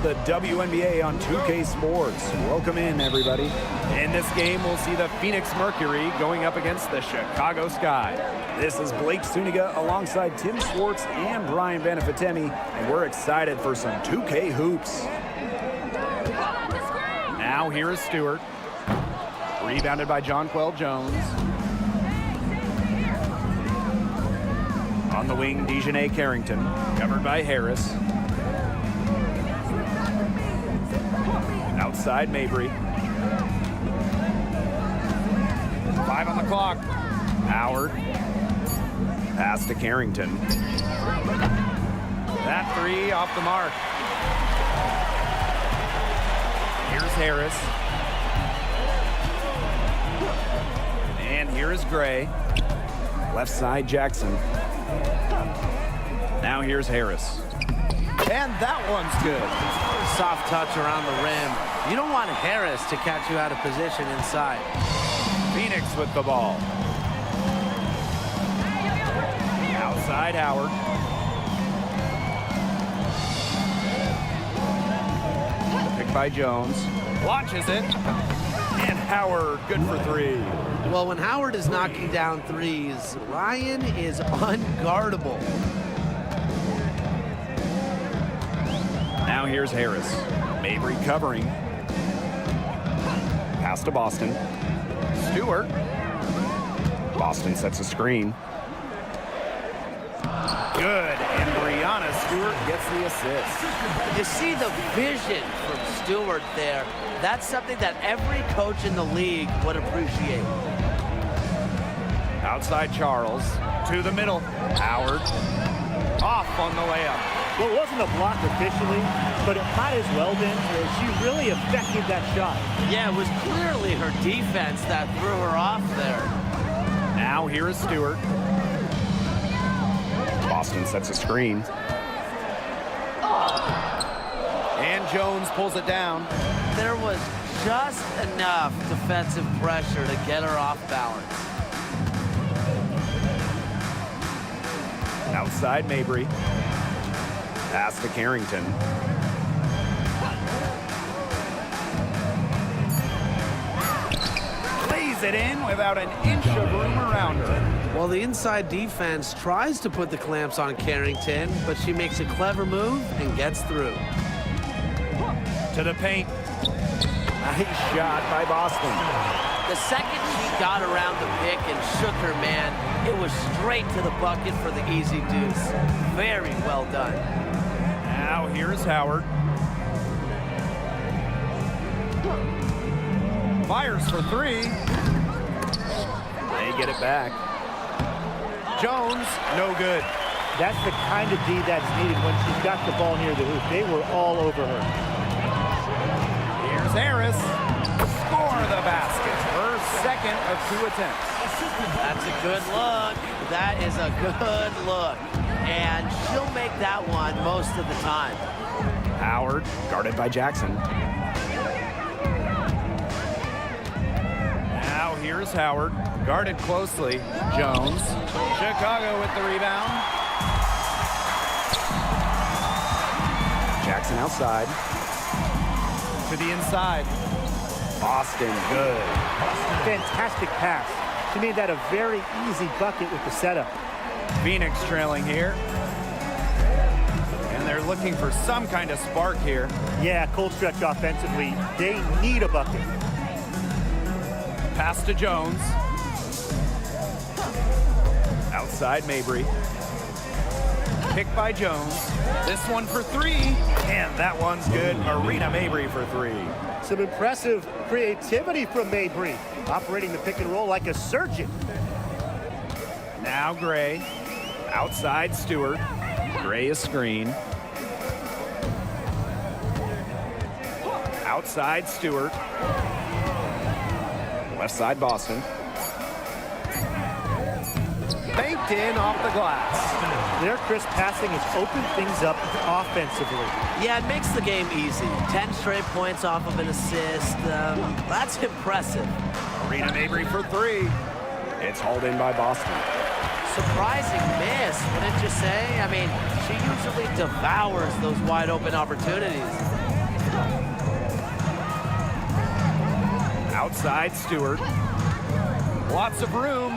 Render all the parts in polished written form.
the WNBA on 2K Sports. Welcome in, everybody. In this game, we'll see the Phoenix Mercury going up against the Chicago Sky. This is Blake Suniga alongside Tim Schwartz and Brian Benefitemi, and we're excited for some 2K hoops. Now here is Stewart. Rebounded by Jonquel Jones. On the wing, Dejanay Carrington, covered by Harris. Outside Mabry. 5 on the clock. Howard. Pass to Carrington. That three off the mark. Here's Harris. And here is Gray. Left side Jackson. Now here's Harris. And that one's good. Soft touch around the rim. You don't want Harris to catch you out of position inside. Phoenix with the ball. Outside Howard. Picked by Jones. Launches it. And Howard, good for three. Well, when Howard is knocking down threes, Ryan is unguardable. Now here's Harris. Mabry covering. Pass to Boston. Stewart. Boston sets a screen. Good, and Brianna Stewart gets the assist. You see the vision from Stewart there. That's something that every coach in the league would appreciate. Outside Charles. To the middle. Howard. Off on the layup. Well, it wasn't a block officially, but it might as well been. She really affected that shot. Yeah, it was clearly her defense that threw her off there. Now here is Stewart. Boston sets a screen. And Jones pulls it down. There was just enough defensive pressure to get her off balance. Outside Mabry. Pass to Carrington. Lays it in without an inch of room around her. Well, the inside defense tries to put the clamps on Carrington, but she makes a clever move and gets through. To the paint. Nice shot by Boston. The second she got around the pick and shook her man, it was straight to the bucket for the easy deuce. Very well done. Now here's Howard. Fires for three. They get it back. Jones, no good. That's the kind of D that's needed when she's got the ball near the hoop. They were all over her. Here's Harris. Score the basket. Her second of 2 attempts. That's a good look. That is a good look. And she'll make that one most of the time. Howard, guarded by Jackson. Now here's Howard, guarded closely. Jones. Chicago with the rebound. Jackson outside. To the inside. Boston, good. Fantastic pass. She made that a very easy bucket with the setup. Phoenix trailing here. And they're looking for some kind of spark here. Yeah, cold stretch offensively. They need a bucket. Pass to Jones. Outside Mabry. Picked by Jones. This one for three. And that one's good. Marina Mabry for three. Some impressive creativity from Mabry. Operating the pick and roll like a surgeon. Now Gray. Outside Stewart. Gray is screen. Outside Stewart. Left side Boston. Banked in off the glass. Their crisp passing has opened things up offensively. Yeah, it makes the game easy. 10 straight points off of an assist. That's impressive. Marina Mabry for three. It's hauled in by Boston. Surprising miss, wouldn't you say? I mean, she usually devours those wide open opportunities. Outside Stewart. Lots of room.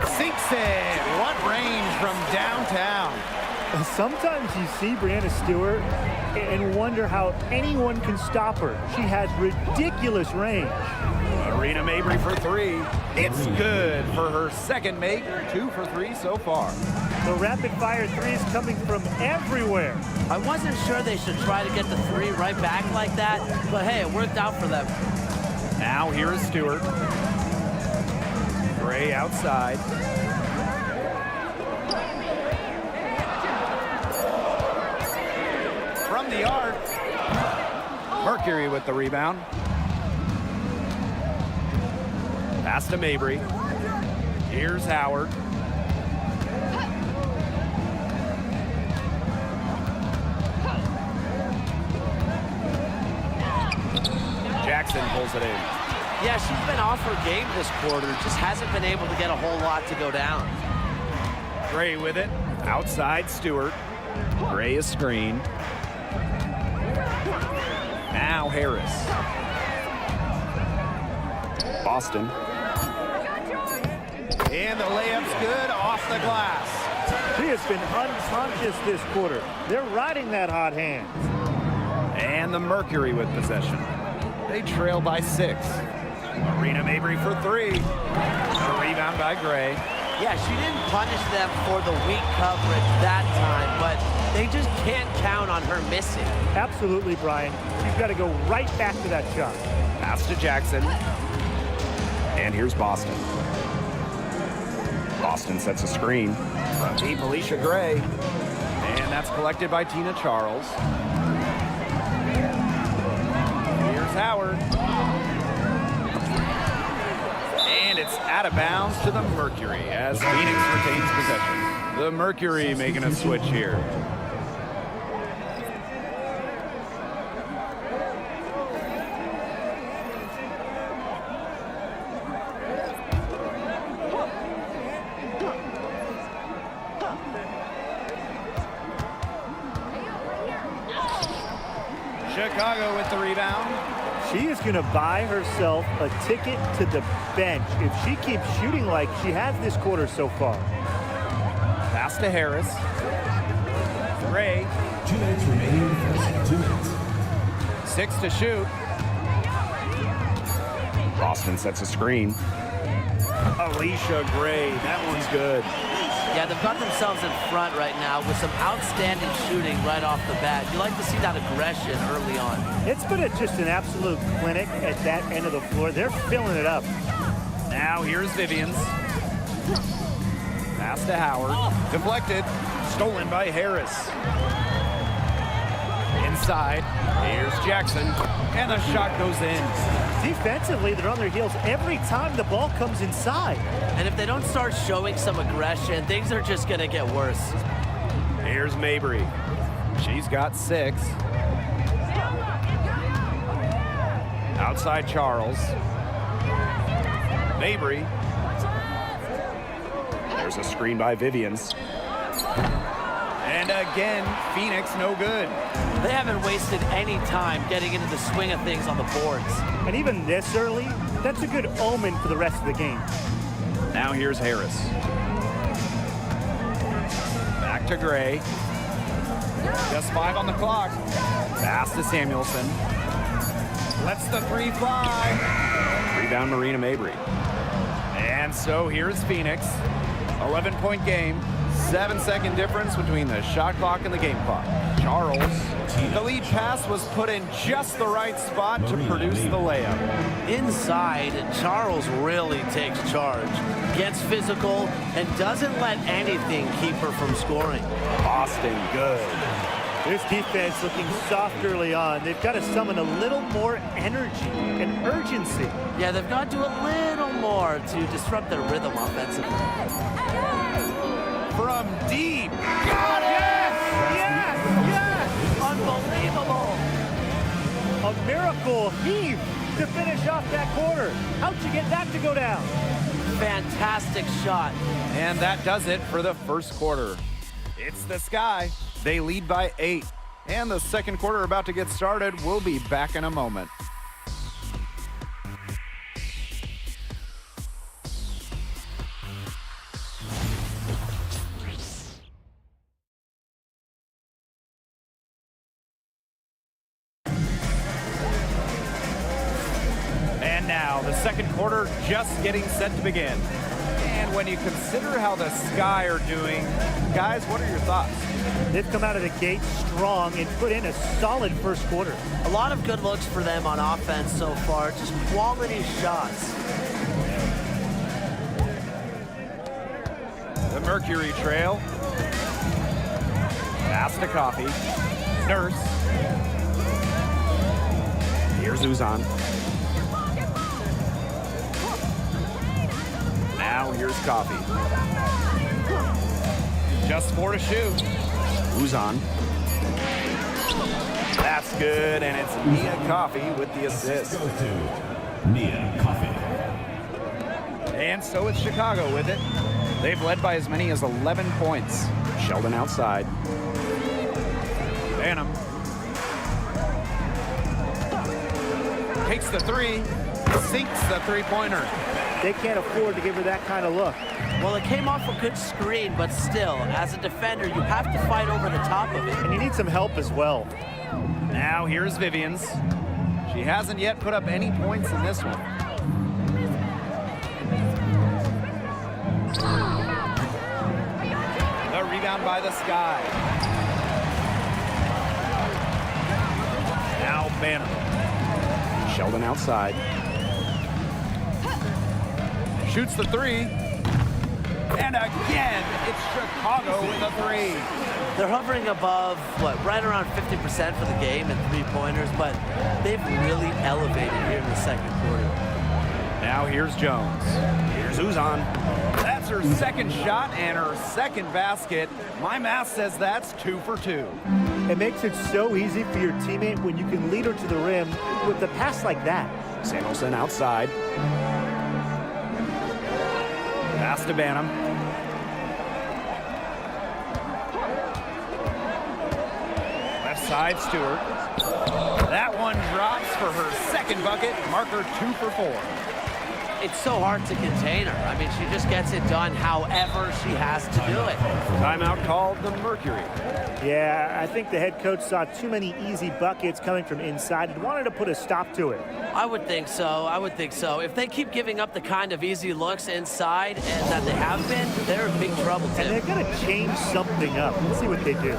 Sinks it. What range from downtown. Sometimes you see Breanna Stewart and wonder how anyone can stop her. She has ridiculous range. Marina Mabry for three. It's good for her second make. 2 for 3 so far. The rapid-fire threes coming from everywhere. I wasn't sure they should try to get the three right back like that, but hey, it worked out for them. Now here is Stewart. Gray outside. From the arc. Mercury with the rebound. Pass to Mabry. Here's Howard. Jackson pulls it in. Yeah, she's been off her game this quarter. Just hasn't been able to get a whole lot to go down. Gray with it. Outside Stewart. Gray is screen. Now Harris. Boston. And the layup's good off the glass. She has been unconscious this quarter. They're riding that hot hand. And the Mercury with possession. They trail by 6. Marina Mabry for 3. A rebound by Gray. Yeah, she didn't punish them for the weak coverage that time, but they just can't count on her missing. Absolutely, Brian. You've got to go right back to that shot. Pass to Jackson. And here's Boston. Boston sets a screen from deep Alicia Gray. And that's collected by Tina Charles. Here's Howard. And it's out of bounds to the Mercury as Phoenix retains possession. The Mercury making a switch here. Chicago with the rebound. She is going to buy herself a ticket to the bench if she keeps shooting like she has this quarter so far. Pass to Harris. Gray. 2 minutes remaining. 2 minutes. 6 to shoot. Boston sets a screen. Alicia Gray. That one's good. Yeah, they've got themselves in front right now with some outstanding shooting right off the bat. You like to see that aggression early on. It's been just an absolute clinic at that end of the floor. They're filling it up. Now here's Vivians. Pass to Howard. Deflected. Stolen by Harris. Inside. Here's Jackson. And the shot goes in. Defensively, they're on their heels every time the ball comes inside. And if they don't start showing some aggression, things are just going to get worse. Here's Mabry. She's got 6. Outside Charles. Mabry. There's a screen by Vivians. And again, Phoenix no good. They haven't wasted any time getting into the swing of things on the boards. And even this early, that's a good omen for the rest of the game. Now here's Harris. Back to Gray. Just 5 on the clock. Pass to Samuelson. Lets the 3 fly. Rebound Marina Mabry. And so here's Phoenix. 11-point game. 7-second difference between the shot clock and the game clock. Charles. The lead pass was put in just the right spot to produce the layup. Inside, Charles really takes charge. Gets physical and doesn't let anything keep her from scoring. Boston good. This defense looking soft early on. They've got to summon a little more energy and urgency. Yeah, they've got to do a little more to disrupt their rhythm offensively. From deep. Got it! Yes! Yes! Unbelievable! A miracle heave to finish off that quarter. How'd you get that to go down? Fantastic shot. And that does it for the first quarter. It's the Sky. They lead by 8. And the second quarter about to get started. We'll be back in a moment. The second quarter just getting set to begin. And when you consider how the Sky are doing, guys, what are your thoughts? They've come out of the gate strong and put in a solid first quarter. A lot of good looks for them on offense so far, just quality shots. The Mercury trail. Pass to Coffee. Nurse. Here's Uzan. Now here's Coffee. Just 4 to shoot. Uzan. That's good, and it's Nia Coffee with the assist. Goes to Nia Coffee. And so it's Chicago with it. They've led by as many as 11 points. Sheldon outside. Banham. Takes the three. Sinks the three-pointer. They can't afford to give her that kind of look. Well, it came off a good screen, but still, as a defender, you have to fight over the top of it. And you need some help as well. Now here's Vivians. She hasn't yet put up any points in this one. The rebound by the Sky. Now Banner. Sheldon outside. Shoots the three. And again, it's Chicago with a three. They're hovering above, right around 50% for the game in three-pointers, but they've really elevated here in the second quarter. Now here's Jones. Here's Uzan. That's her second shot and her second basket. My math says that's 2 for 2. It makes it so easy for your teammate when you can lead her to the rim with a pass like that. Samuelson outside. Pass to Banham. Left side, Stewart. That one drops for her second bucket. Marker 2 for 4. It's so hard to contain her. I mean, she just gets it done however she has to do it. Timeout called the Mercury. Yeah, I think the head coach saw too many easy buckets coming from inside and wanted to put a stop to it. I would think so. I would think so. If they keep giving up the kind of easy looks inside and that they have been, they're in big trouble, And they're Tim. going to change something up. Let's see what they do.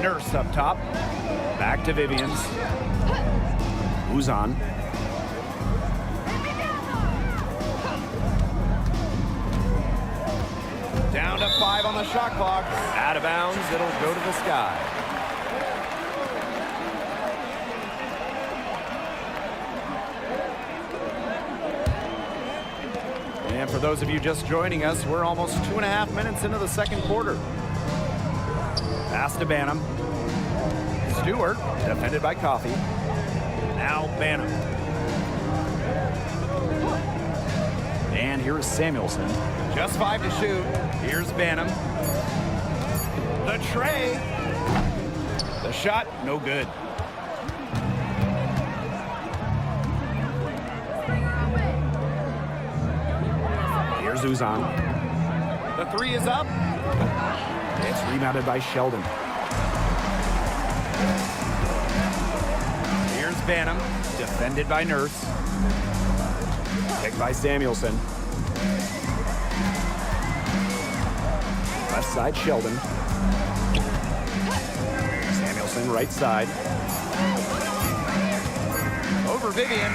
Nurse up top. Back to Vivians. Uzan. Down to 5 on the shot clock. Out of bounds. It'll go to the Sky. And for those of you just joining us, we're almost 2.5 minutes into the second quarter. Pass to Banham. Stewart, defended by Coffee. Now Banham. And here's Samuelson. Just 5 to shoot. Here's Banham. The tray. The shot, no good. Here's Uzan. The three is up. It's rebounded by Sheldon. Here's Banham, defended by Nurse. Picked by Samuelson. Left side, Sheldon. Samuelson, right side. Over Vivian.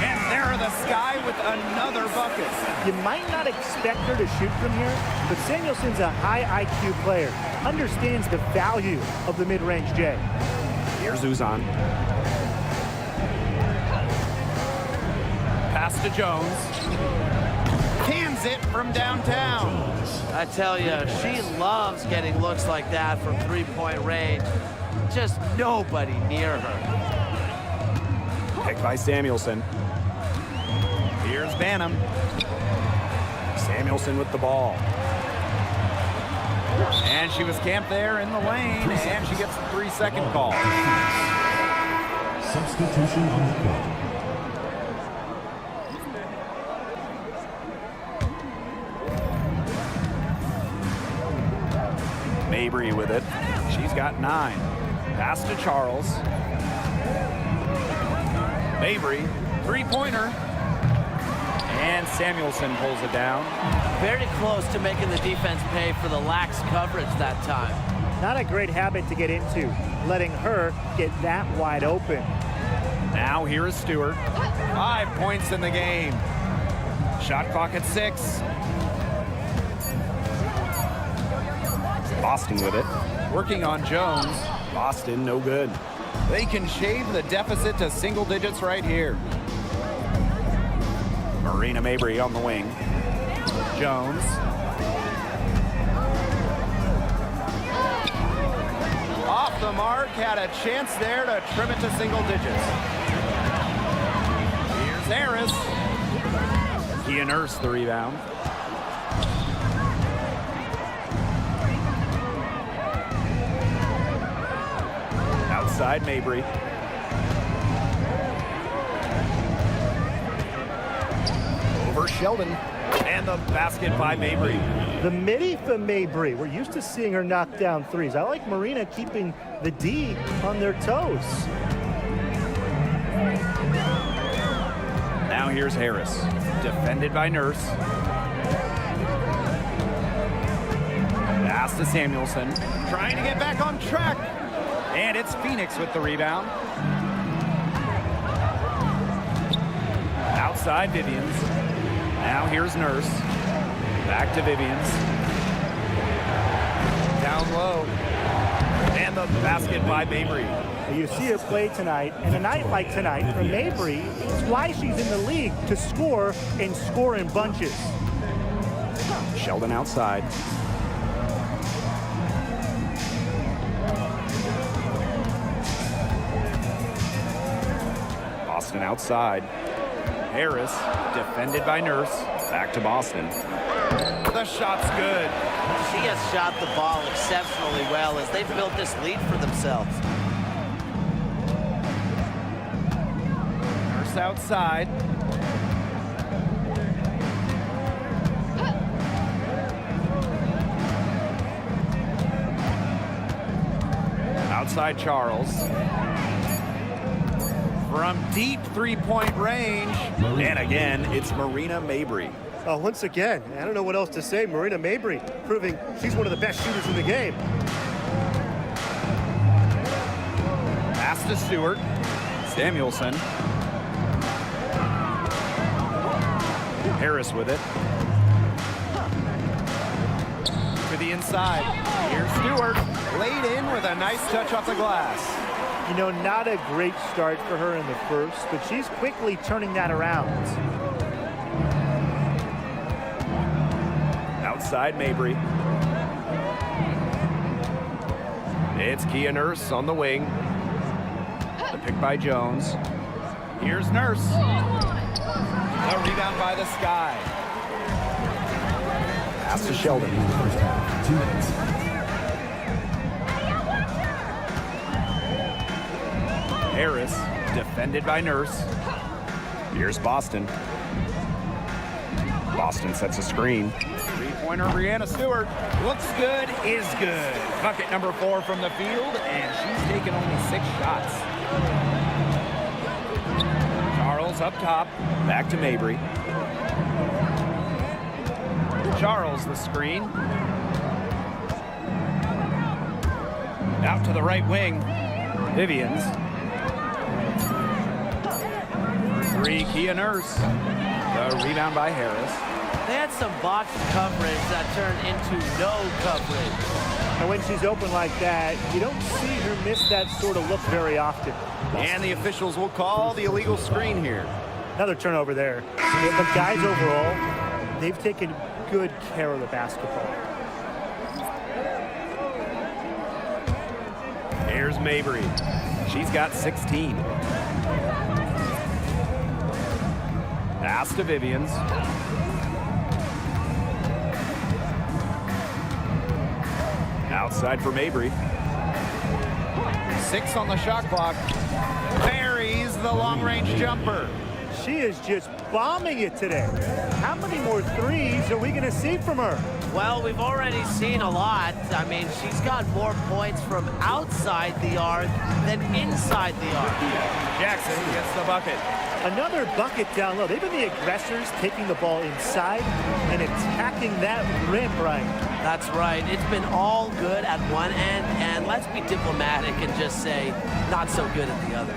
And there are the Sky with another bucket. You might not expect her to shoot from here, but Samuelson's a high IQ player. Understands the value of the mid-range J. Here's Uzan. Pass to Jones. Cans it from downtown. I tell you, she loves getting looks like that from three-point range. Just nobody near her. Picked by Samuelson. Here's Here's Banham. Samuelson with the ball. And she was camped there in the lane, and she gets a 3-second call. Substitution on the court. Mabry with it. She's got 9. Pass to Charles. Mabry, three-pointer. And Samuelson pulls it down. Very close to making the defense pay for the lax coverage that time. Not a great habit to get into, letting her get that wide open. Now here is Stewart. 5 points in the game. Shot clock at 6. Boston with it. Working on Jones. Boston, no good. They can shave the deficit to single digits right here. Marina Mabry on the wing. Jones. Off the mark, had a chance there to trim it to single digits. Here's Harris. Kia Nurse the rebound. Outside Mabry. Over Sheldon. And the basket by Mabry. The midi for Mabry. We're used to seeing her knock down threes. I like Marina keeping the D on their toes. Now here's Harris. Defended by Nurse. Pass to Samuelson. Trying to get back on track. And it's Phoenix with the rebound. Outside Vivians. Now here's Nurse. Back to Vivians. Down low. And the basket by Mabry. You see her play tonight, and a night like tonight for Mabry, it's why she's in the league, to score and score in bunches. Sheldon outside. Boston outside. Harris, defended by Nurse. Back to Boston. The shot's good. She has shot the ball exceptionally well as they've built this lead for themselves. Nurse outside. Outside Charles. From deep three-point range. And again, it's Marina Mabry. Once again, I don't know what else to say. Marina Mabry proving she's one of the best shooters in the game. Pass to Stewart. Samuelson. Harris with it. To the inside. Here's Stewart. Laid in with a nice touch off the glass. You know, not a great start for her in the first, but she's quickly turning that around. Outside Mabry. It's Kia Nurse on the wing. The pick by Jones. Here's Nurse. A rebound by the Sky. Pass to Sheldon. First half, 2 minutes. Harris, defended by Nurse. Here's Boston. Boston sets a screen. Three-pointer, Brianna Stewart. Looks good, is good. Bucket number 4 from the field, and she's taken only 6 shots. Charles up top, back to Mabry. Charles the screen. Out to the right wing. Vivians. For 3, Kia Nurse. The rebound by Harris. They had some box coverage that turned into no coverage. And when she's open like that, you don't see her miss that sort of look very often. And the officials will call the illegal screen here. Another turnover there. But guys, overall, they've taken good care of the basketball. Here's Mabry. She's got 16. Pass to Vivians. Outside for Mabry. 6 on the shot clock. Buries the long-range jumper. She is just bombing it today. How many more threes are we going to see from her? Well, we've already seen a lot. I mean, she's got more points from outside the arc than inside the arc. Jackson gets the bucket. Another bucket down low. They've been the aggressors, taking the ball inside and attacking that rim, Brian. That's right. It's been all good at one end, and let's be diplomatic and just say not so good at the other.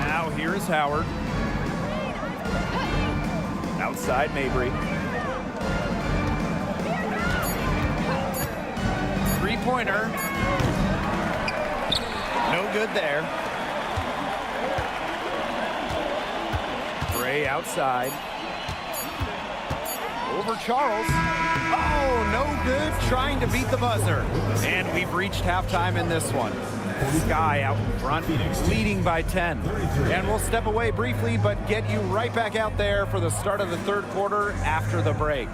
Now here is Howard. Outside Mabry. Three-pointer. No good there. Gray outside. Over Charles. Oh, no good. Trying to beat the buzzer. And we've reached halftime in this one. Sky out in front, leading by 10. And we'll step away briefly, but get you right back out there for the start of the third quarter after the break.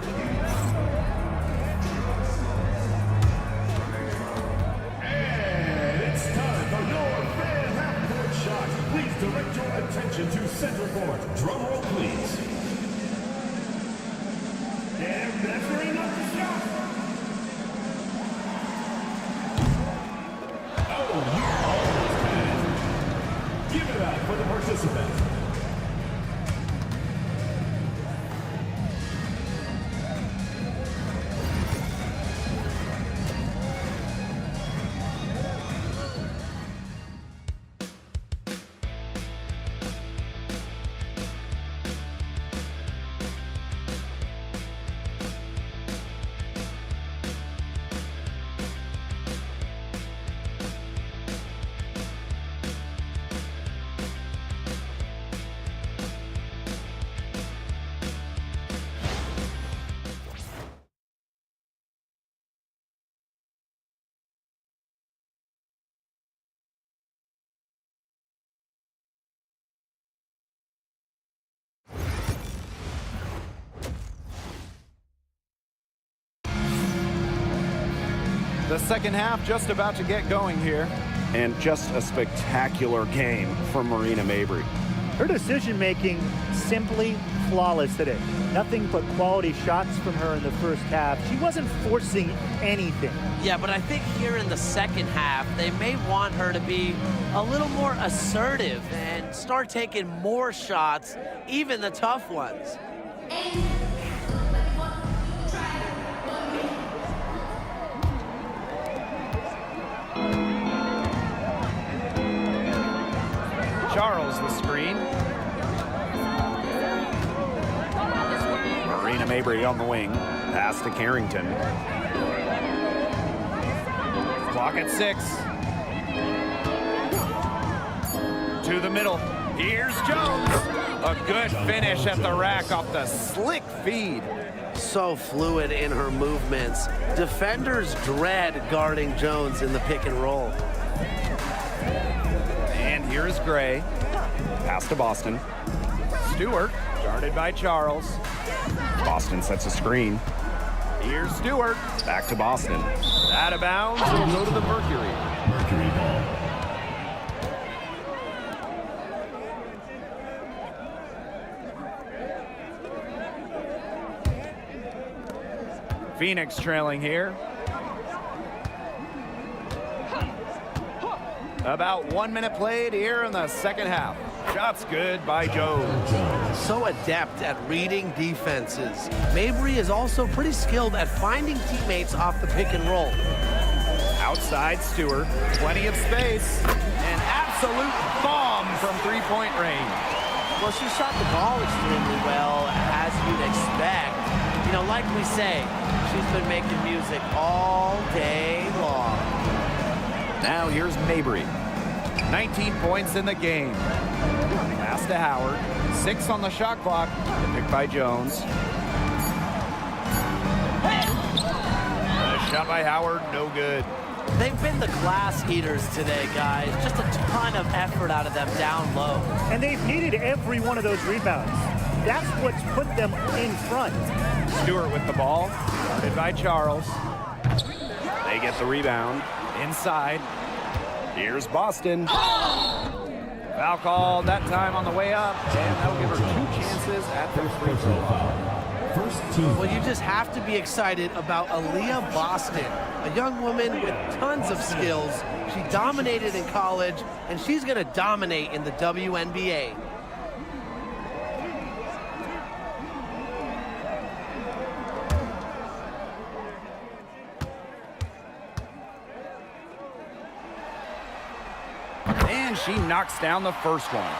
And it's time for your fan half-court shot. Please direct your attention to center court. Drum roll, please. And measuring up the shot. Oh, you almost had it. Give it up for the participant. The second half just about to get going here. And just a spectacular game from Marina Mabry. Her decision-making simply flawless today. Nothing but quality shots from her in the first half. She wasn't forcing anything. Yeah, but I think here in the second half, they may want her to be a little more assertive and start taking more shots, even the tough ones. Charles the screen. Marina Mabry on the wing. Pass to Carrington. Clock at 6. To the middle. Here's Jones. A good finish at the rack off the slick feed. So fluid in her movements. Defenders dread guarding Jones in the pick and roll. And here is Gray. Pass to Boston. Stewart, guarded by Charles. Boston sets a screen. Here's Stewart. Back to Boston. Out of bounds. It'll go to the Mercury. Mercury ball. Phoenix trailing here. About 1 minute played here in the second half. Shots good by Jones. So adept at reading defenses. Mabry is also pretty skilled at finding teammates off the pick and roll. Outside Stewart, plenty of space. An absolute bomb from three-point range. Well, she shot the ball extremely well, as you'd expect. You know, like we say, she's been making music all day long. Now here's Mabry. 19 points in the game. Pass to Howard. 6 on the shot clock. Picked by Jones. A shot by Howard, no good. They've been the glass eaters today, guys. Just a ton of effort out of them down low. And they've needed every one of those rebounds. That's what's put them in front. Stewart with the ball, guarded by Charles. They get the rebound inside. Here's Boston. Foul called that time on the way up, and that'll give her 2 chances at the free throw. First team. Well, you just have to be excited about Aaliyah Boston, a young woman with tons of skills. She dominated in college, and she's going to dominate in the WNBA. And she knocks down the first one.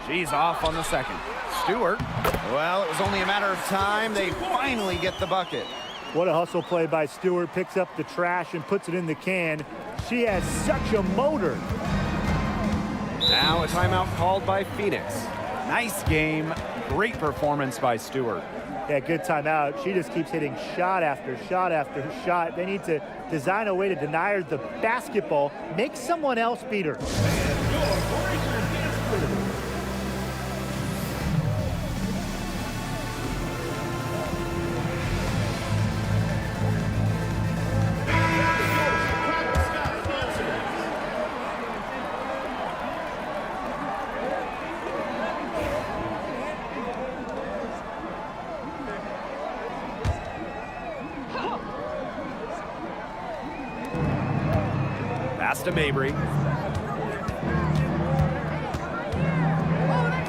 She's off on the second. Stewart. Well, it was only a matter of time. They finally get the bucket. What a hustle play by Stewart. Picks up the trash and puts it in the can. She has such a motor. Now a timeout called by Phoenix. Nice game. Great performance by Stewart. Yeah, good timeout. She just keeps hitting shot after shot after shot. They need to design a way to deny her the basketball. Make someone else beat her. Pass to Mabry.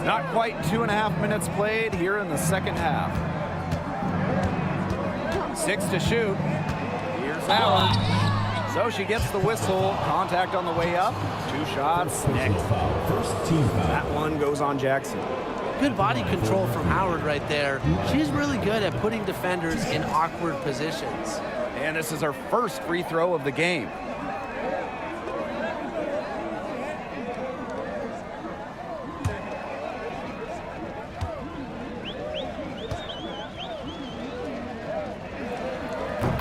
Not quite 2.5 minutes played here in the second half. 6 to shoot. Here's Howard. So she gets the whistle. Contact on the way up. 2 shots. Next. First team foul. That one goes on Jackson. Good body control from Howard right there. She's really good at putting defenders in awkward positions. And this is her first free throw of the game.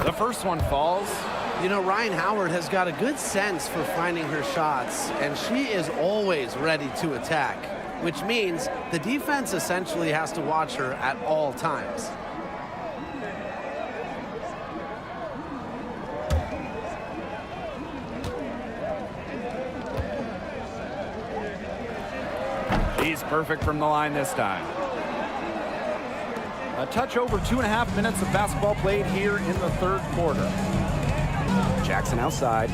The first one falls. You know, Ryan Howard has got a good sense for finding her shots, and she is always ready to attack, which means the defense essentially has to watch her at all times. She's perfect from the line this time. A touch over 2.5 minutes of basketball played here in the third quarter. Jackson outside.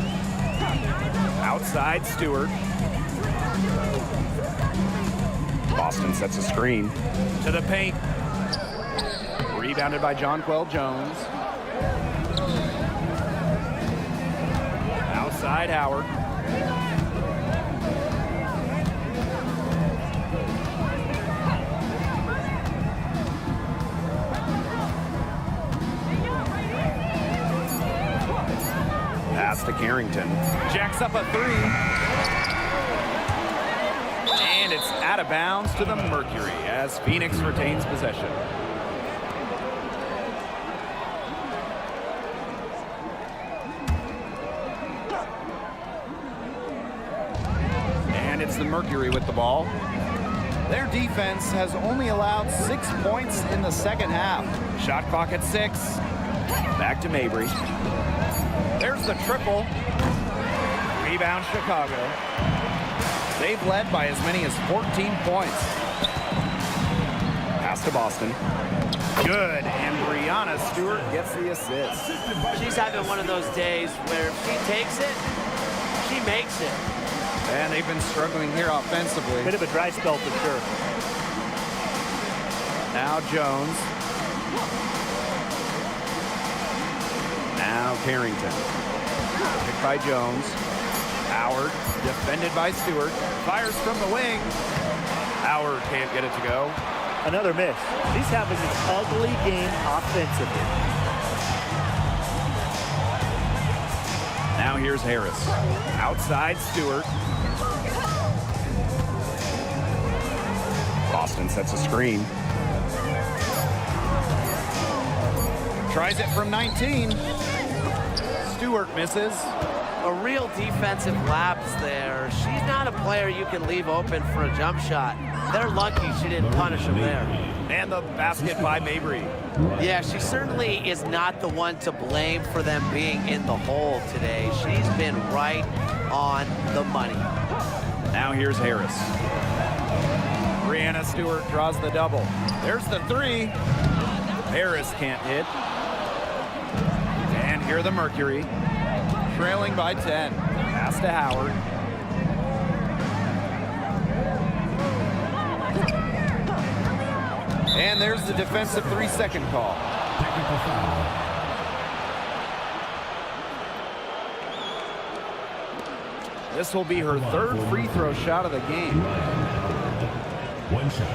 Outside Stewart. Boston sets a screen. To the paint. Rebounded by Jonquel Jones. Outside Howard. Pass to Carrington. Jacks up a 3. And it's out of bounds to the Mercury as Phoenix retains possession. And it's the Mercury with the ball. Their defense has only allowed 6 points in the second half. Shot clock at 6. Back to Mabry. There's the triple. Rebound Chicago. They've led by as many as 14 points. Pass to Boston. Good, and Brianna Stewart gets the assist. She's having one of those days where if she takes it, she makes it. And they've been struggling here offensively. Bit of a dry spell for sure. Now Jones. Now Carrington. Picked by Jones. Howard, defended by Stewart. Fires from the wing. Howard can't get it to go. Another miss. She's having an ugly game offensively. Now here's Harris. Outside Stewart. Boston sets a screen. Tries it from 19. Stewart misses. A real defensive lapse there. She's not a player you can leave open for a jump shot. They're lucky she didn't punish him there. And the basket by Mabry. Yeah, she certainly is not the one to blame for them being in the hole today. She's been right on the money. Now here's Harris. Brianna Stewart draws the double. There's the three. Harris can't hit. And here the Mercury, trailing by 10. Pass to Howard. And there's the defensive 3-second call. Technical foul. This will be her third free throw shot of the game. One shot.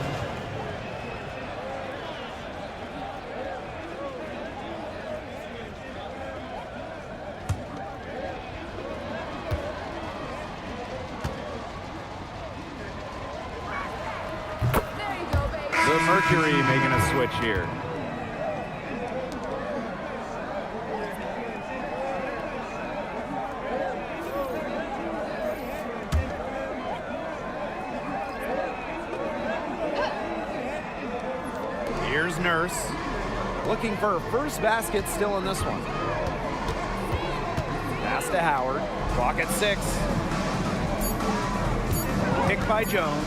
The Mercury making a switch here. Here's Nurse, looking for her first basket still in this one. Pass to Howard, clock at 6. Picked by Jones.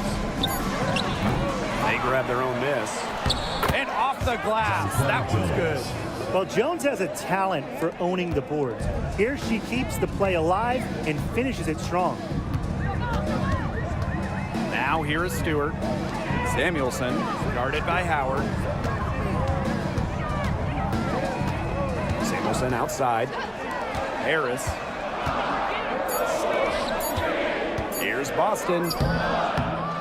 They grab their own miss. And off the glass, that was good. Well, Jones has a talent for owning the boards. Here she keeps the play alive and finishes it strong. Now here is Stewart. Samuelson, guarded by Howard. Samuelson outside. Harris. Here's Boston.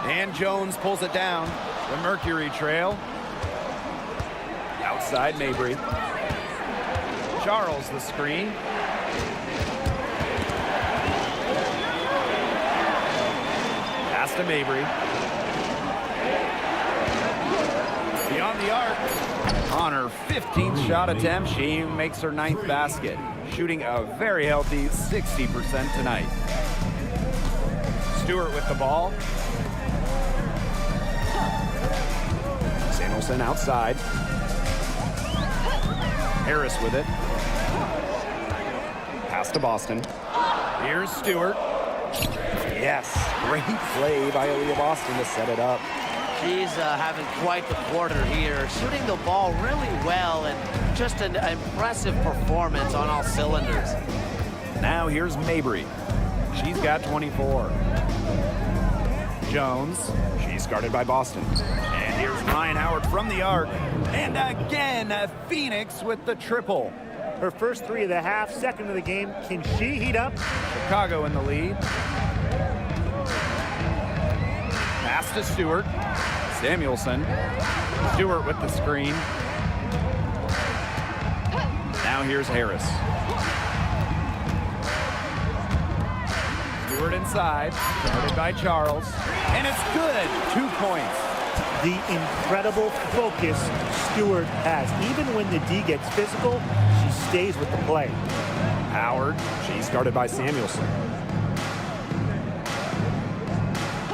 And Jones pulls it down. The Mercury trail. Outside Mabry. Charles the screen. Pass to Mabry. Beyond the arc. On her 15th shot attempt, she makes her 9th basket, shooting a very healthy 60% tonight. Stewart with the ball. Samuelson outside. Harris with it. Pass to Boston. Here's Stewart. Yes, great play by Aaliyah Boston to set it up. She's having quite the quarter here, shooting the ball really well and just an impressive performance on all cylinders. Now here's Mabry. She's got 24. Jones, she's guarded by Boston. And here's Ryan Howard from the arc. And again, Phoenix with the triple. Her first 3 of the half, second of the game. Can she heat up? Chicago in the lead. Pass to Stewart. Samuelson. Stewart with the screen. Now here's Harris. Stewart inside, guarded by Charles. And it's good. 2 points. The incredible focus Stewart has. Even when the D gets physical, she stays with the play. Howard, she's guarded by Samuelson.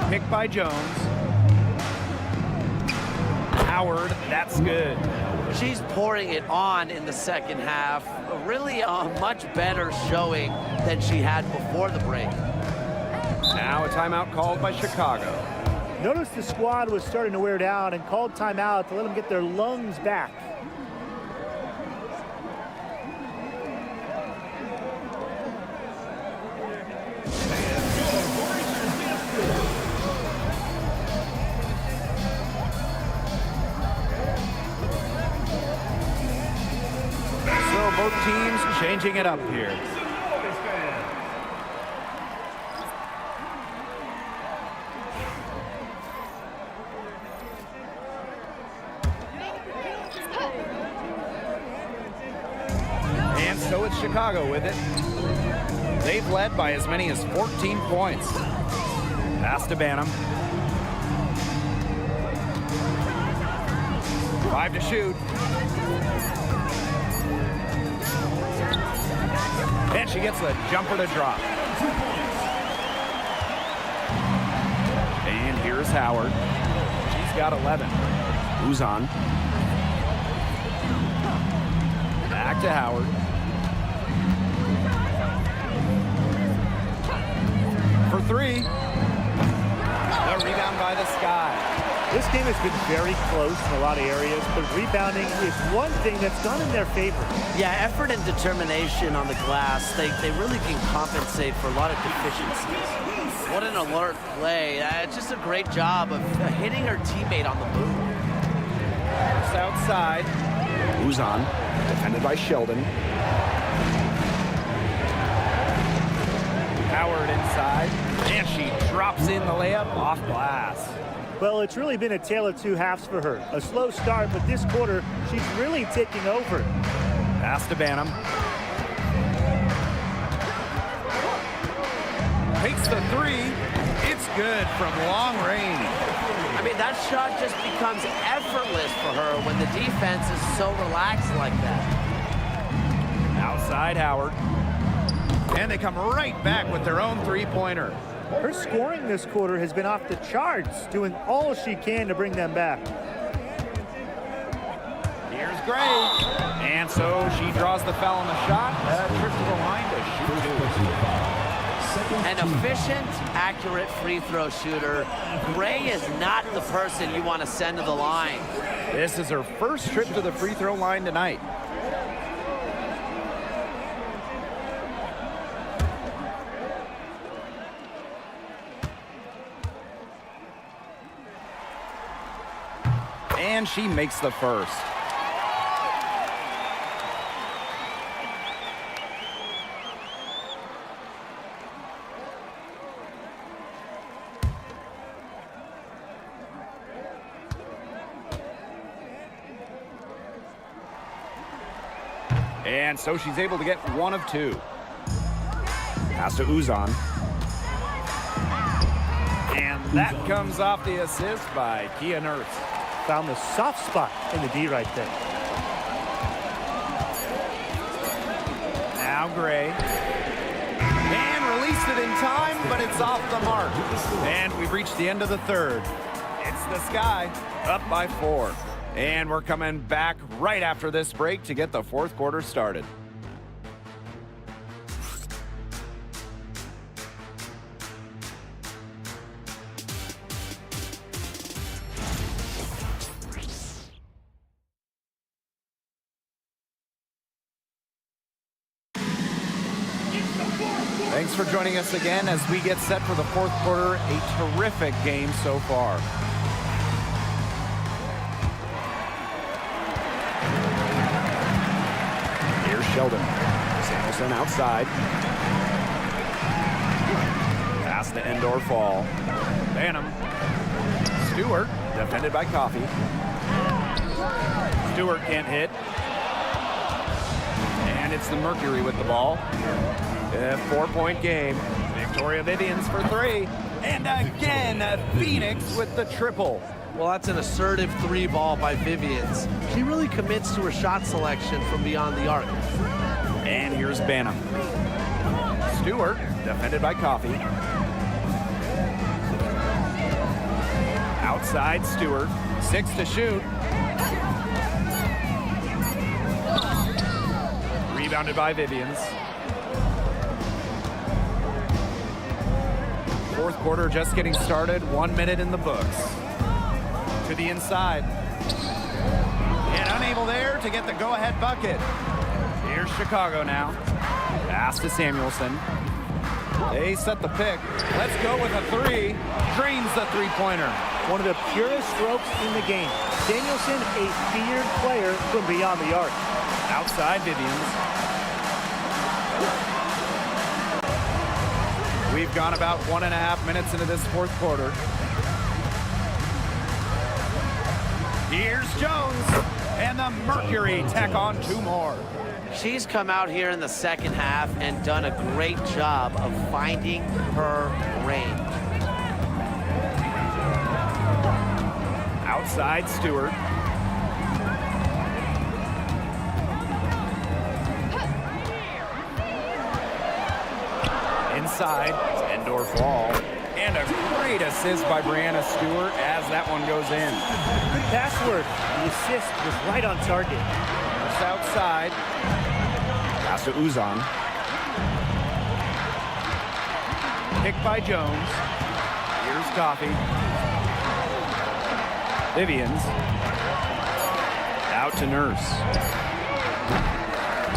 Picked by Jones. Howard, that's good. She's pouring it on in the second half. Really a much better showing than she had before the break. Now a timeout called by Chicago. Notice the squad was starting to wear down and called timeout to let them get their lungs back. So both teams changing it up here. And so it's Chicago with it. They've led by as many as 14 points. Pass to Banham. 5 to shoot. And she gets a jumper to drop. And here's Howard. She's got 11. Uzan. Back to Howard. For 3. The rebound by the Sky. This game has been very close in a lot of areas, but rebounding is one thing that's gone in their favor. Yeah, effort and determination on the glass, they really can compensate for a lot of deficiencies. What an alert play. Just a great job of hitting her teammate on the move. Just outside. Uzan, defended by Sheldon. Howard inside, and she drops in the layup off glass. Well, it's really been a tale of two halves for her. A slow start, but this quarter, she's really taking over. Pass to Banham. Takes the 3. It's good from long range. I mean, that shot just becomes effortless for her when the defense is so relaxed like that. Outside Howard. And they come right back with their own three-pointer. Her scoring this quarter has been off the charts, doing all she can to bring them back. Here's Gray. And so she draws the foul on the shot. Trip to the line to shoot 2. An efficient, accurate free throw shooter. Gray is not the person you want to send to the line. This is her first trip to the free throw line tonight. And she makes the first. And so she's able to get 1 of 2. Pass to Uzan. And that comes off the assist by Kia Nertz. Found the soft spot in the D right there. Now Gray. And released it in time, but it's off the mark. And we've reached the end of the third. It's the Sky up by 4. And we're coming back right after this break to get the fourth quarter started. Thanks for joining us again as we get set for the fourth quarter. A terrific game so far. Here's Sheldon. Samuelson outside. Pass to Endor Fall. Banham. Stewart, defended by Coffey. Stewart can't hit. And it's the Mercury with the ball. A 4-point game. Victoria Vivians for 3. And again, Phoenix with the triple. Well, that's an assertive 3 ball by Vivians. She really commits to her shot selection from beyond the arc. And here's Banham. Stewart, defended by Coffey. Outside Stewart. 6 to shoot. Rebounded by Vivians. Fourth quarter just getting started. 1 minute in the books. To the inside. And unable there to get the go-ahead bucket. Here's Chicago now. Pass to Samuelson. They set the pick. Let's go with a 3. Drains the three-pointer. One of the purest strokes in the game. Samuelson, a feared player from beyond the arc. Outside Vivians. We've gone about 1.5 minutes into this fourth quarter. Here's Jones, and the Mercury tack on 2 more. She's come out here in the second half and done a great job of finding her range. Outside Stewart. outside. Indoor fall. And a great assist by Brianna Stewart as that one goes in. Good pass work. The assist was right on target. Just outside. Pass to Uzan. Picked by Jones. Here's Coffey. Vivians. Out to Nurse.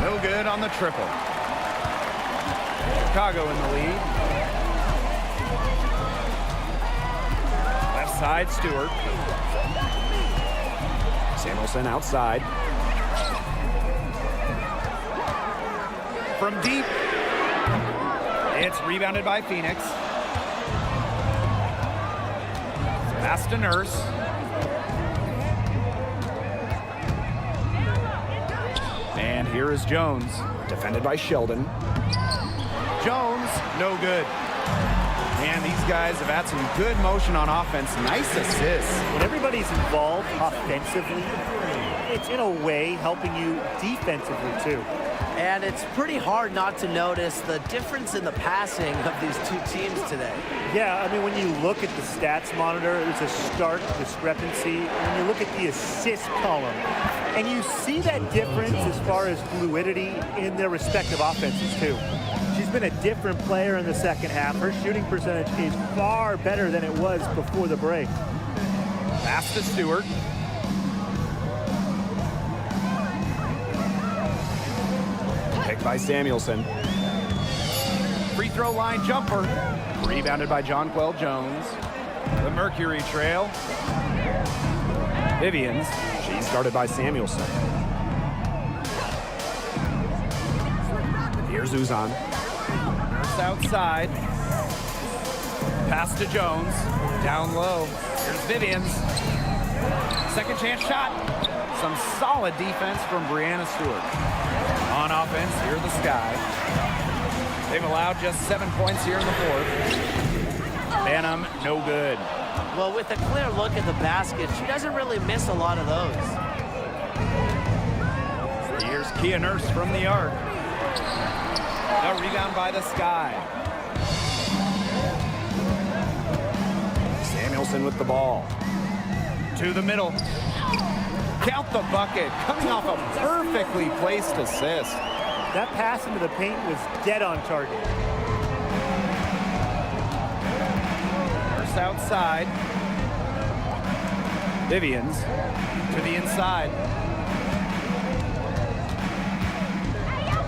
No good on the triple. Chicago in the lead. Left side, Stewart. Samuelson outside. From deep. It's rebounded by Phoenix. Pass to Nurse. And here is Jones, defended by Sheldon. Jones, no good. And these guys have had some good motion on offense. Nice assists. When everybody's involved offensively, it's in a way helping you defensively too. And it's pretty hard not to notice the difference in the passing of these two teams today. Yeah, I mean, when you look at the stats monitor, there's a stark discrepancy. When you look at the assist column, and you see that difference as far as fluidity in their respective offenses too. She's been a different player in the second half. Her shooting percentage is far better than it was before the break. Pass to Stewart. Picked by Samuelson. Free throw line jumper. Rebounded by Jonquel Jones. The Mercury trail. Vivians. She's guarded by Samuelson. Here's Uzan. Nurse outside. Pass to Jones. Down low. Here's Vivians. Second chance shot. Some solid defense from Brianna Stewart. On offense, here are the Sky. They've allowed just 7 points here in the fourth. Banham, no good. Well, with a clear look at the basket, she doesn't really miss a lot of those. Here's Kia Nurse from the arc. A rebound by the Sky. Samuelson with the ball. To the middle. Count the bucket. Coming off a perfectly placed assist. That pass into the paint was dead on target. Nurse outside. Vivians to the inside.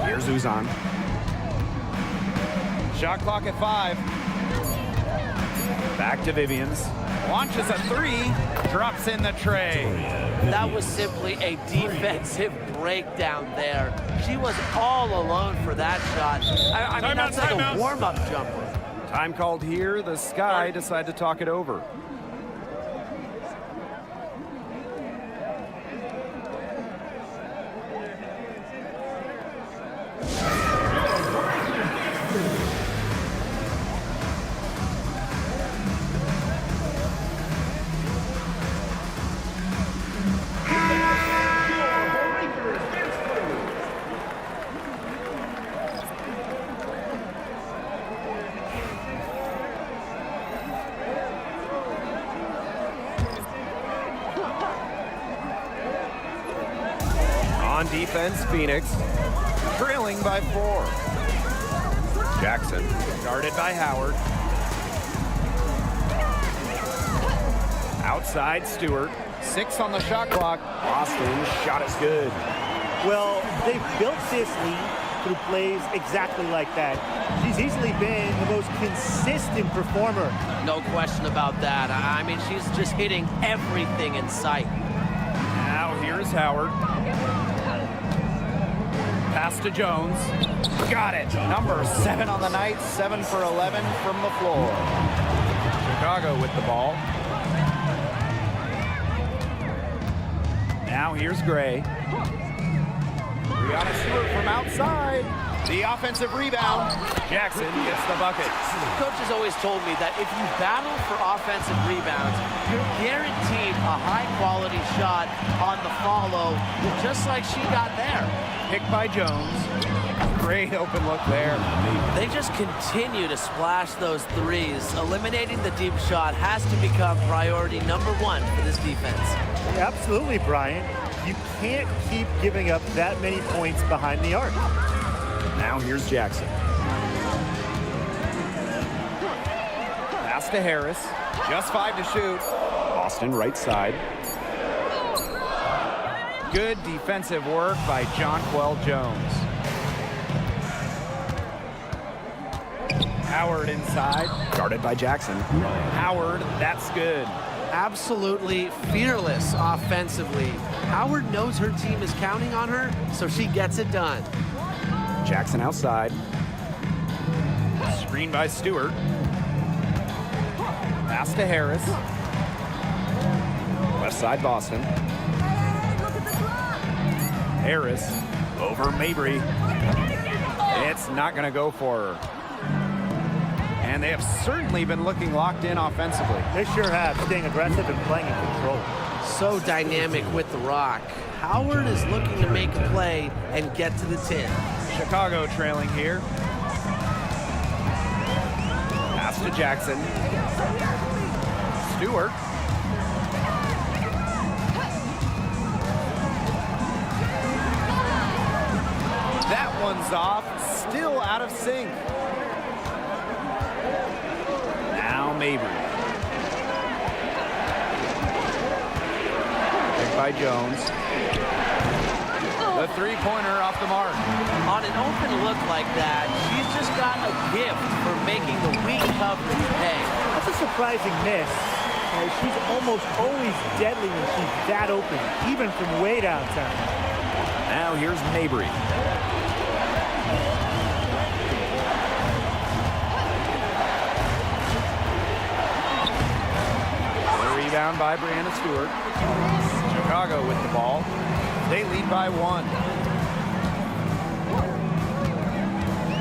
Here's Uzan. Shot clock at 5. Back to Vivians. Launches a 3. Drops in the tray. That was simply a defensive breakdown there. She was all alone for that shot. I mean, that's like a warm-up jumper. Time called here. The Sky decide to talk it over. On defense, Phoenix trailing by 4. Jackson guarded by Howard. Outside Stewart. 6 on the shot clock. Austin's shot is good. Well, they've built this lead through plays exactly like that. She's easily been the most consistent performer. No question about that. I mean, she's just hitting everything in sight. Now here's Howard. Pass to Jones. Got it. Number 7 on the night. 7 for 11 from the floor. Chicago with the ball. Now here's Gray. Brianna Stewart from outside. The offensive rebound. Jackson gets the bucket. Coach has always told me that if you battle for offensive rebounds, you're guaranteed a high-quality shot on the follow, just like she got there. pick by Jones. Great open look there. They just continue to splash those threes. Eliminating the deep shot has to become priority number one for this defense. Absolutely, Brian. You can't keep giving up that many points behind the arc. Now here's Jackson. Pass to Harris. Just 5 to shoot. Boston right side. Good defensive work by Jonquel Jones. Howard inside. Guarded by Jackson. Howard, that's good. Absolutely fearless offensively. Howard knows her team is counting on her, so she gets it done. Jackson outside. Screen by Stewart. Pass to Harris. Left side Boston. Harris over Mabry. It's not going to go for her. And they have certainly been looking locked in offensively. They sure have, staying aggressive and playing in control. So dynamic with the rock. Howard is looking to make a play and get to the 10. Chicago trailing here. Pass to Jackson. Stewart. That one's off, still out of sync. Now Mabry. Picked by Jones. The three-pointer off the mark. On an open look like that, she's just got a gift for making the weak coverage pay. That's a surprising miss. She's almost always deadly when she's that open, even from way downtown. Now here's Mabry. The rebound by Brianna Stewart. Chicago with the ball. They lead by 1.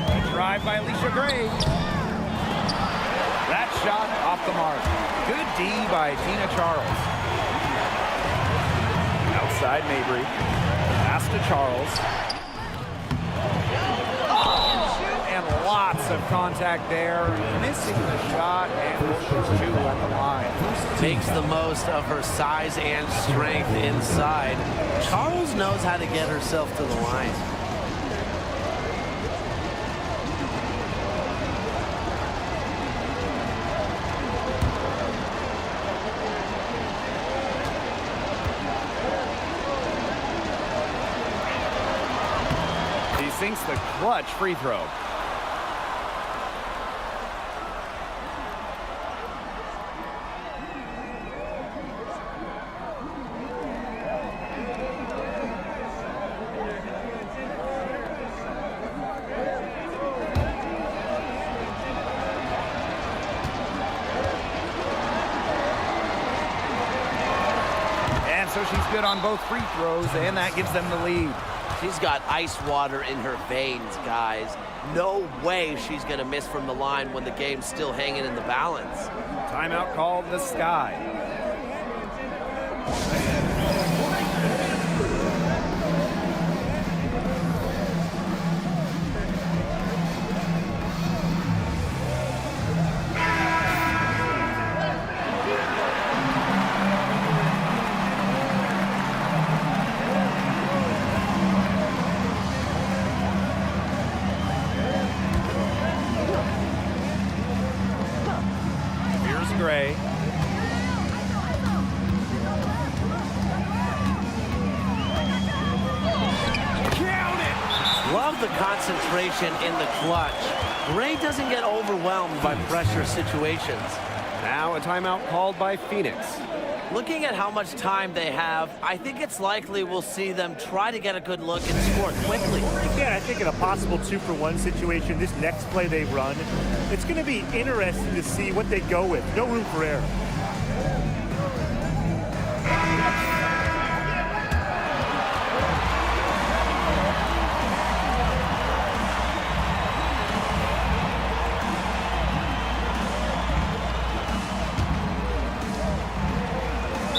A drive by Alicia Gray. That shot off the mark. Good D by Tina Charles. Outside Mabry. Pass to Charles. And lots of contact there. Missing the shot and will shoot 2 at the line. Makes the most of her size and strength inside. Charles knows how to get herself to the line. He sinks the clutch free throw. So she's good on both free throws, and that gives them the lead. She's got ice water in her veins, guys. No way she's going to miss from the line when the game's still hanging in the balance. Timeout called the Sky. Gray. Count it! Love the concentration in the clutch. Gray doesn't get overwhelmed by pressure situations. Now a timeout called by Phoenix. Looking at how much time they have, I think it's likely we'll see them try to get a good look and score quickly. Again, I think in a possible 2-for-1 situation, this next play they run, it's going to be interesting to see what they go with. No room for error.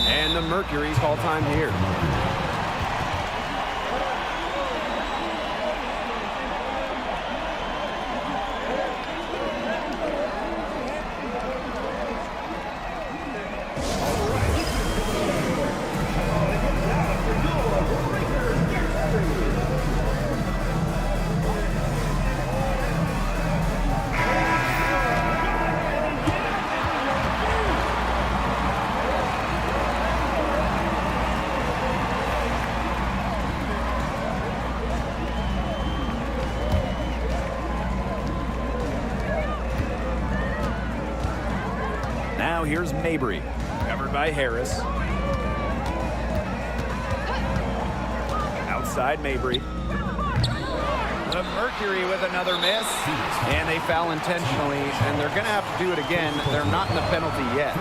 And the Mercury call time here. Now here's Mabry, covered by Harris. Outside Mabry. The Mercury with another miss, and they foul intentionally, and they're going to have to do it again. They're not in the penalty yet.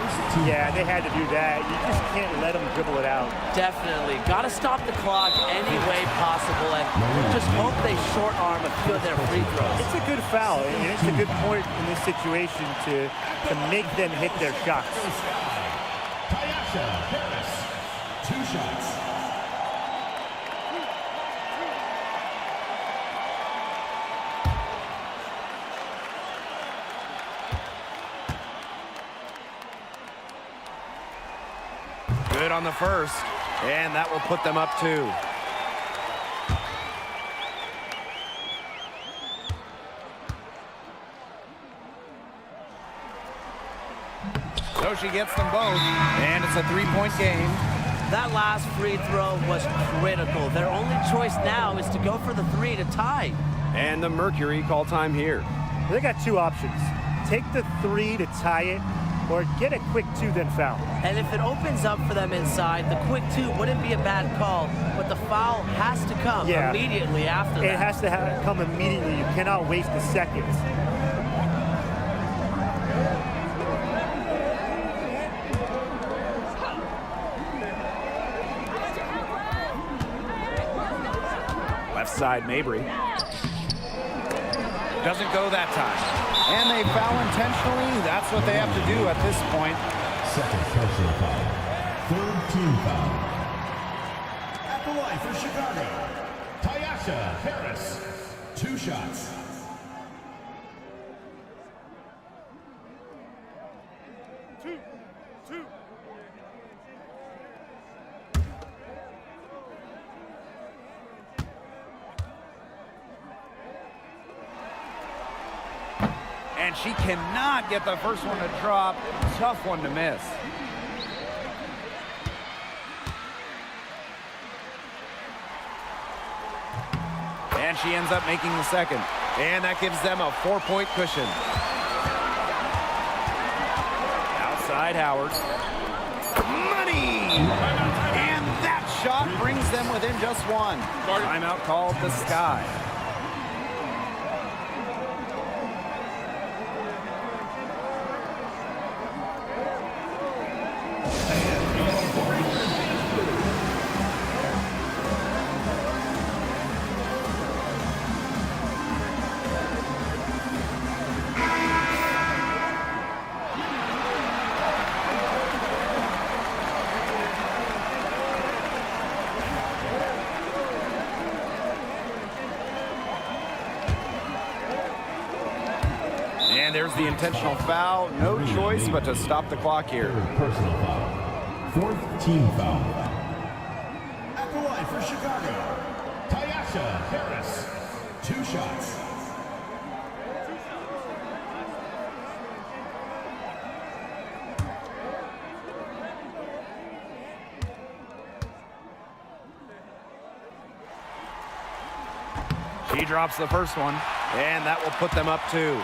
Yeah, they had to do that. You just can't let them dribble it out. Definitely. Got to stop the clock any way possible, and just hope they short arm a few of their free throws. It's a good foul, and it's a good point in this situation to make them hit their shots. Tyasha Harris, 2 shots. Good on the first, and that will put them up 2. So she gets them both, and it's a 3-point game. That last free throw was critical. Their only choice now is to go for the 3 to tie. And the Mercury call time here. They got 2 options. Take the 3 to tie it, or get a quick 2 then foul. And if it opens up for them inside, the quick 2 wouldn't be a bad call, but the foul has to come immediately after that. It has to come immediately. You cannot waste a second. Left side, Mabry. Doesn't go that time. And they foul intentionally. That's what they have to do at this point. Second personal foul. 3rd team foul. At the line for Chicago, Tyasha Harris, 2 shots. And she cannot get the first one to drop. Tough one to miss. And she ends up making the second. And that gives them a 4-point cushion. Outside Howard. Money! And that shot brings them within just 1. Timeout called the Sky. And there's the intentional foul. No choice but to stop the clock here. Personal foul. 4th team foul. At the line for Chicago, Tyasha Harris, 2 shots. She drops the first one, and that will put them up 2.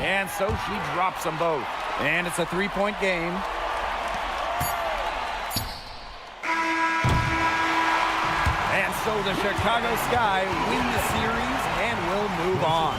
And so she drops them both. And it's a 3-point game. And so the Chicago Sky win the series and will move on.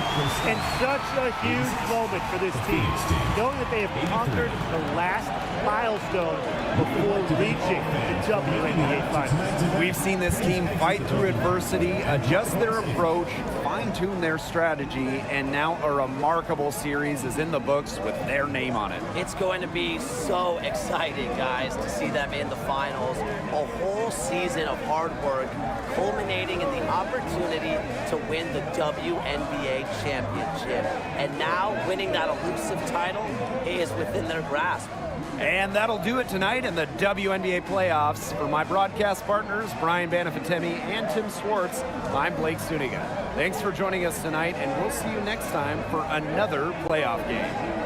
And such a huge moment for this team, knowing that they have conquered the last milestone before reaching the WNBA Finals. We've seen this team fight through adversity, adjust their approach, fine-tune their strategy, and now a remarkable series is in the books with their name on it. It's going to be so exciting, guys, to see them in the finals. A whole season of hard work culminating in the opportunity to win the WNBA championship. And now winning that elusive title is within their grasp. And that'll do it tonight in the WNBA playoffs. For my broadcast partners, Brian Banafitemi and Tim Swartz, I'm Blake Suniga. Thanks for joining us tonight, and we'll see you next time for another playoff game.